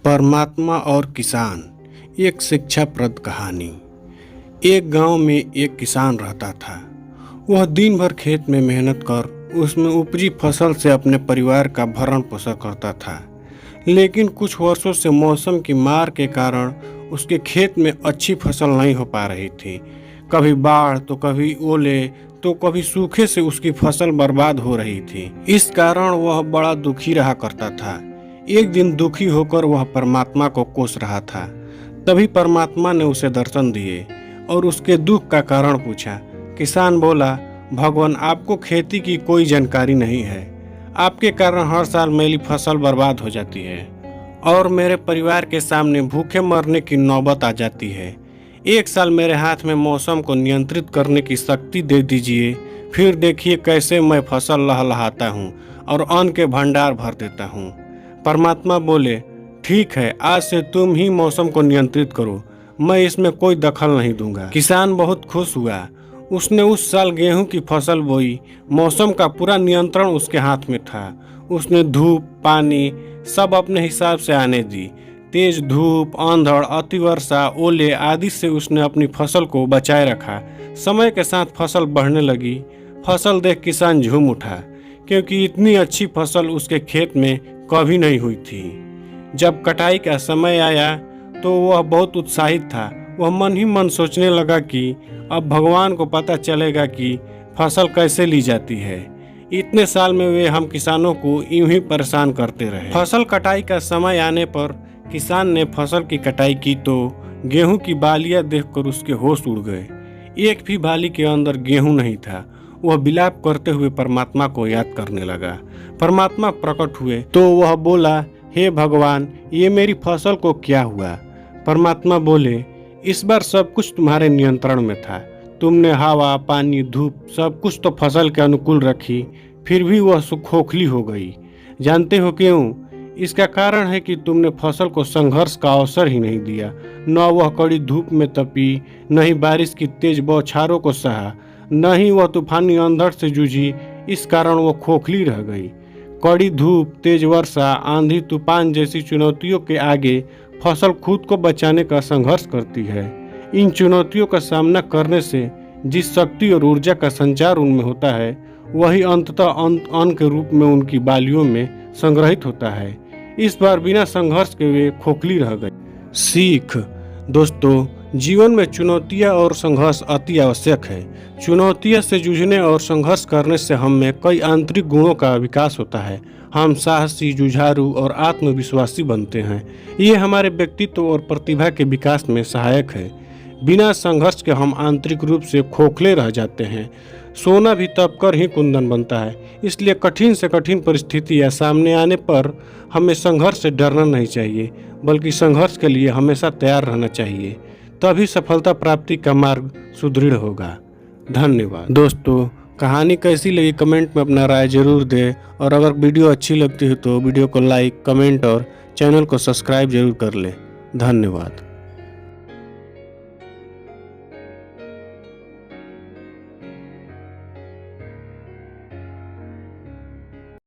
परमात्मा और किसान, एक शिक्षाप्रद कहानी। एक गांव में एक किसान रहता था। वह दिन भर खेत में मेहनत कर उसमें उपजी फसल से अपने परिवार का भरण पोषण करता था। लेकिन कुछ वर्षों से मौसम की मार के कारण उसके खेत में अच्छी फसल नहीं हो पा रही थी। कभी बाढ़ तो कभी ओले तो कभी सूखे से उसकी फसल बर्बाद हो रही थी। इस कारण वह बड़ा दुखी रहा करता था। एक दिन दुखी होकर वह परमात्मा को कोस रहा था। तभी परमात्मा ने उसे दर्शन दिए और उसके दुख का कारण पूछा। किसान बोला, भगवान, आपको खेती की कोई जानकारी नहीं है। आपके कारण हर साल मेरी फसल बर्बाद हो जाती है और मेरे परिवार के सामने भूखे मरने की नौबत आ जाती है। एक साल मेरे हाथ में मौसम को नियंत्रित करने की शक्ति दे दीजिए, फिर देखिए कैसे मैं फसल लहलहाता हूँ और अन्न के भंडार भर देता हूँ। परमात्मा बोले, ठीक है, आज से तुम ही मौसम को नियंत्रित करो, मैं इसमें कोई दखल नहीं दूंगा। किसान बहुत खुश हुआ। उसने उस साल गेहूं की फसल बोई। मौसम का पूरा नियंत्रण उसके हाथ में था। उसने धूप, पानी सब अपने हिसाब से आने दी। तेज धूप, अंधड़, अतिवर्षा, ओले आदि से उसने अपनी फसल को बचाए रखा। समय के साथ फसल बढ़ने लगी। फसल देख किसान झूम उठा, क्योंकि इतनी अच्छी फसल उसके खेत में कभी नहीं हुई थी। जब कटाई का समय आया तो वह बहुत उत्साहित था। वह मन ही मन सोचने लगा कि अब भगवान को पता चलेगा कि फसल कैसे ली जाती है। इतने साल में वे हम किसानों को यूं ही परेशान करते रहे। फसल कटाई का समय आने पर किसान ने फसल की कटाई की तो गेहूं की बालियां देखकर उसके होश उड़ गए। एक भी बाली के अंदर गेहूं नहीं था। वह विलाप करते हुए परमात्मा को याद करने लगा। परमात्मा प्रकट हुए तो वह बोला, हे भगवान, ये मेरी फसल को क्या हुआ? परमात्मा बोले, इस बार सब कुछ तुम्हारे नियंत्रण में था। तुमने हवा, पानी, धूप सब कुछ तो फसल के अनुकूल रखी, फिर भी वह खोखली हो गई। जानते हो क्यों? इसका कारण है कि तुमने फसल को संघर्ष का अवसर ही नहीं दिया। न वह कड़ी धूप में तपी, न ही बारिश की तेज बौछारों को सहा, न ही वह तूफानी अंधड़ से जूझी। इस कारण वह खोखली रह गई। कड़ी धूप, तेज वर्षा, आंधी, तूफान जैसी चुनौतियों के आगे फसल खुद को बचाने का संघर्ष करती है। इन चुनौतियों का सामना करने से जिस शक्ति और ऊर्जा का संचार उनमें होता है, वही अंततः अन्न के रूप में उनकी बालियों में संग्रहित होता है। इस बार बिना संघर्ष के वे खोखली रह गई। सीख। दोस्तों, जीवन में चुनौतियां और संघर्ष अति आवश्यक है। चुनौतियों से जूझने और संघर्ष करने से हम में कई आंतरिक गुणों का विकास होता है। हम साहसी, जुझारू और आत्मविश्वासी बनते हैं। ये हमारे व्यक्तित्व और प्रतिभा के विकास में सहायक है। बिना संघर्ष के हम आंतरिक रूप से खोखले रह जाते हैं। सोना भी तप कर ही कुंदन बनता है। इसलिए कठिन से कठिन परिस्थितियां सामने आने पर हमें संघर्ष से डरना नहीं चाहिए, बल्कि संघर्ष के लिए हमेशा तैयार रहना चाहिए। तभी सफलता प्राप्ति का मार्ग सुदृढ़ होगा। धन्यवाद। दोस्तों, कहानी कैसी लगी कमेंट में अपना राय जरूर दें, और अगर वीडियो अच्छी लगती है तो वीडियो को लाइक, कमेंट और चैनल को सब्सक्राइब जरूर कर लें। धन्यवाद।